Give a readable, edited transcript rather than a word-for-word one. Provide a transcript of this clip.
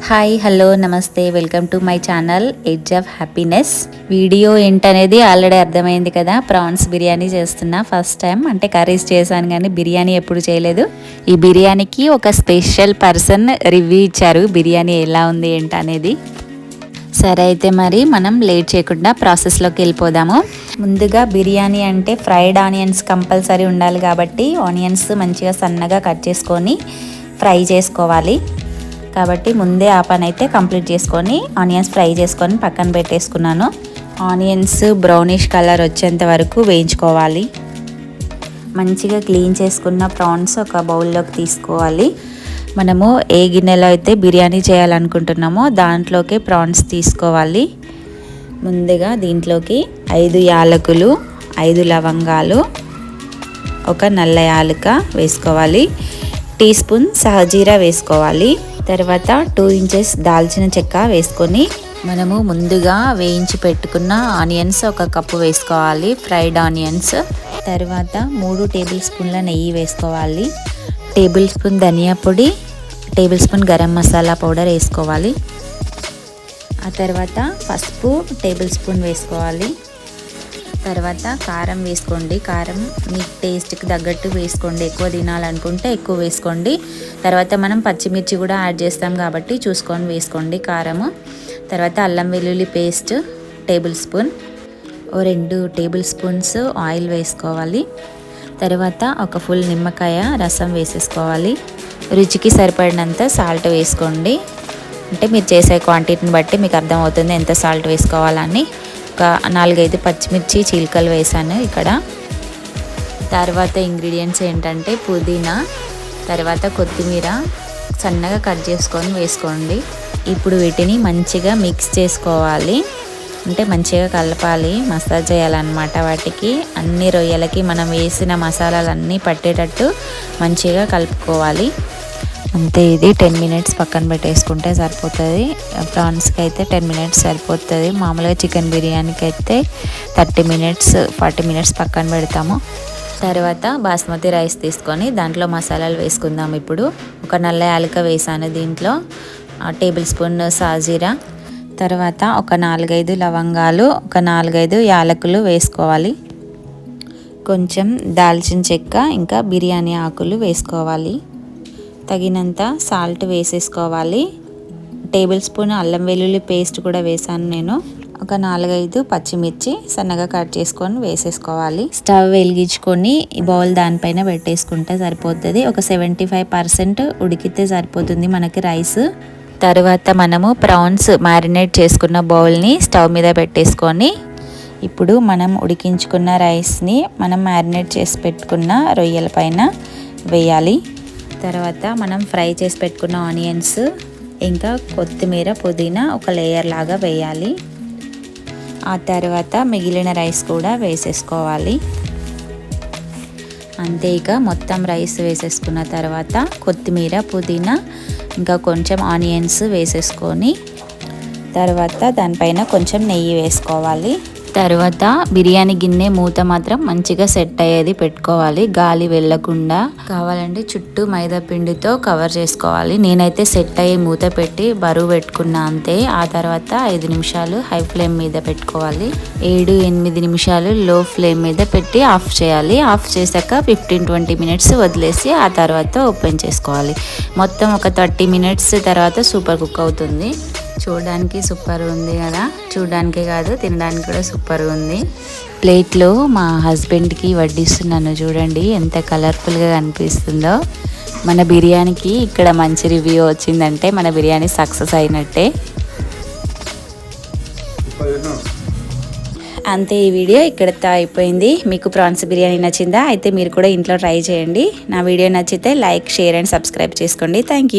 Hi hello నమస్తే welcome to my channel edge of happiness. Video ఏంటనేది already అర్థమైంది కదా. ప్రాన్స్ బిర్యానీ చేస్తున్నా ఫస్ట్ టైం. అంటే కర్రీస్ చేశాను కానీ బిర్యానీ ఎప్పుడు చేయలేదు. ఈ బిర్యానీకి ఒక స్పెషల్ పర్సన్ రివ్యూ ఇచ్చారు బిర్యానీ ఎలా ఉంది ఏంటనేది. సరే అయితే మరి మనం లేట్ చేయకుండా ప్రాసెస్లోకి వెళ్ళిపోదాము. ముందుగా బిర్యానీ అంటే ఫ్రైడ్ ఆనియన్స్ కంపల్సరీ ఉండాలి కాబట్టి ఆనియన్స్ మంచిగా సన్నగా కట్ చేసుకొని ఫ్రై చేసుకోవాలి. కాబట్టి ముందే ఆ పని అయితే కంప్లీట్ చేసుకొని ఆనియన్స్ ఫ్రై చేసుకొని పక్కన పెట్టేసుకున్నాను. ఆనియన్స్ బ్రౌనిష్ కలర్ వచ్చేంత వరకు వేయించుకోవాలి. మంచిగా క్లీన్ చేసుకున్న ప్రాన్స్ ఒక బౌల్లోకి తీసుకోవాలి. మనము ఏ గిన్నెలో అయితే బిర్యానీ చేయాలనుకుంటున్నామో దాంట్లోకి ప్రాన్స్ తీసుకోవాలి. ముందుగా దీంట్లోకి 5 యాలకులు, 5 లవంగాలు, ఒక నల్ల యాలక వేసుకోవాలి. టీ స్పూన్ సహజీరా వేసుకోవాలి. తర్వాత 2 ఇంచెస్ దాల్చిన చెక్క వేసుకొని మనము ముందుగా వేయించి పెట్టుకున్న ఆనియన్స్ ఒక కప్పు వేసుకోవాలి, ఫ్రైడ్ ఆనియన్స్. తర్వాత 3 టేబుల్ స్పూన్ల నెయ్యి వేసుకోవాలి. టేబుల్ స్పూన్ ధనియా పొడి, table spoon garam masala powder వేసుకోవాలి. ఆ తర్వాత పసుపు టేబుల్ స్పూన్ వేసుకోవాలి. తర్వాత కారం వేసుకోండి. కారం మీ టేస్ట్కి తగ్గట్టు వేసుకోండి. ఎక్కువ తినాలనుకుంటే ఎక్కువ వేసుకోండి. తర్వాత మనం పచ్చిమిర్చి కూడా యాడ్ చేస్తాం కాబట్టి చూసుకొని వేసుకోండి కారము. తర్వాత అల్లం వెల్లుల్లి paste tablespoon, 2 tablespoons oil వేసుకోవాలి. తర్వాత ఒక ఫుల్ నిమ్మకాయ రసం వేసేసుకోవాలి. రుచికి సరిపడినంత సాల్ట్ వేసుకోండి. అంటే మీరు చేసే క్వాంటిటీని బట్టి మీకు అర్థమవుతుంది ఎంత సాల్ట్ వేసుకోవాలని. ఒక 4-5 పచ్చిమిర్చి చీలికలు వేసాను ఇక్కడ. తర్వాత ఇంగ్రీడియంట్స్ ఏంటంటే పుదీనా, తర్వాత కొత్తిమీర సన్నగా కట్ చేసుకొని వేసుకోండి. ఇప్పుడు వీటిని మంచిగా మిక్స్ చేసుకోవాలి. అంటే మంచిగా కలపాలి, మసాజ్ చేయాలన్నమాట. వాటికి అన్ని రొయ్యలకి మనం వేసిన మసాలాలన్నీ పట్టేటట్టు మంచిగా కలుపుకోవాలి. అంతే, ఇది 10 మినిట్స్ పక్కన పెట్టేసుకుంటే సరిపోతుంది. ప్రాన్స్కి అయితే 10 మినిట్స్ సరిపోతుంది. మామూలుగా చికెన్ బిర్యానీకి అయితే 30 మినిట్స్ 40 మినిట్స్ పక్కన పెడతాము. తర్వాత బాస్మతి రైస్ తీసుకొని దాంట్లో మసాలాలు వేసుకుందాం. ఇప్పుడు ఒక నల్ల యాలక వేసాను దీంట్లో, టేబుల్ స్పూన్ సాజీరా, తర్వాత ఒక 4-5 లవంగాలు, ఒక 4-5 యాలకులు వేసుకోవాలి. కొంచెం దాల్చిన చెక్క, ఇంకా బిర్యానీ ఆకులు వేసుకోవాలి. తగినంత సాల్ట్ వేసేసుకోవాలి. టేబుల్ స్పూన్ అల్లం వెల్లుల్లి పేస్ట్ కూడా వేసాను నేను. ఒక 4-5 పచ్చిమిర్చి సన్నగా కట్ చేసుకొని వేసేసుకోవాలి. స్టవ్ వెలిగించుకొని ఈ బౌల్ దానిపైన పెట్టేసుకుంటే సరిపోతుంది. ఒక 75% ఉడికితే సరిపోతుంది మనకి రైస్. తర్వాత మనము ప్రాన్స్ మ్యారినేట్ చేసుకున్న బౌల్ని స్టవ్ మీద పెట్టేసుకొని ఇప్పుడు మనం ఉడికించుకున్న రైస్ని మనం మ్యారినేట్ చేసి పెట్టుకున్న రొయ్యల పైన వేయాలి. తర్వాత మనం ఫ్రై చేసి పెట్టుకున్న ఆనియన్స్, ఇంకా కొత్తిమీర, పుదీనా ఒక లేయర్ లాగా వేయాలి. ఆ తర్వాత మిగిలిన రైస్ కూడా వేసేసుకోవాలి. అంతే, ఇక మొత్తం రైస్ వేసేసుకున్న తర్వాత కొత్తిమీర, పుదీనా, ఇంకా కొంచెం ఆనియన్స్ వేసేసుకొని తర్వాత దానిపైన కొంచెం నెయ్యి వేసుకోవాలి. తర్వాత బిర్యానీ గిన్నె మూత మాత్రం మంచిగా సెట్ అయ్యేది పెట్టుకోవాలి, గాలి వెళ్ళకుండా. కావాలంటే చుట్టూ మైదా పిండితో కవర్ చేసుకోవాలి. నేనైతే సెట్ అయ్యి మూత పెట్టి బరువు పెట్టుకున్నా అంతే. ఆ తర్వాత 5 నిమిషాలు హై ఫ్లేమ్ మీద పెట్టుకోవాలి. 7-8 నిమిషాలు లో ఫ్లేమ్ మీద పెట్టి ఆఫ్ చేయాలి. ఆఫ్ చేశాక 15-20 మినిట్స్ వదిలేసి ఆ తర్వాత ఓపెన్ చేసుకోవాలి. మొత్తం ఒక 30 మినిట్స్ తర్వాత సూపర్ కుక్ అవుతుంది. చూడడానికి సూపర్ ఉంది కదా, చూడడానికే కాదు తినడానికి కూడా సూపర్ ఉంది. ప్లేట్లో మా హస్బెండ్కి వడ్డిస్తున్నాను, చూడండి ఎంత కలర్ఫుల్గా కనిపిస్తుందో. మన బిర్యానీకి ఇక్కడ మంచి రివ్యూ వచ్చిందంటే మన బిర్యానీ సక్సెస్ అయినట్టే. అంతే, ఈ వీడియో ఇక్కడితో అయిపోయింది. మీకు ప్రాన్స్ బిర్యానీ నచ్చిందా? అయితే మీరు కూడా ఇంట్లో ట్రై చేయండి. నా వీడియో నచ్చితే లైక్, షేర్ అండ్ సబ్స్క్రైబ్ చేసుకోండి. Thank you.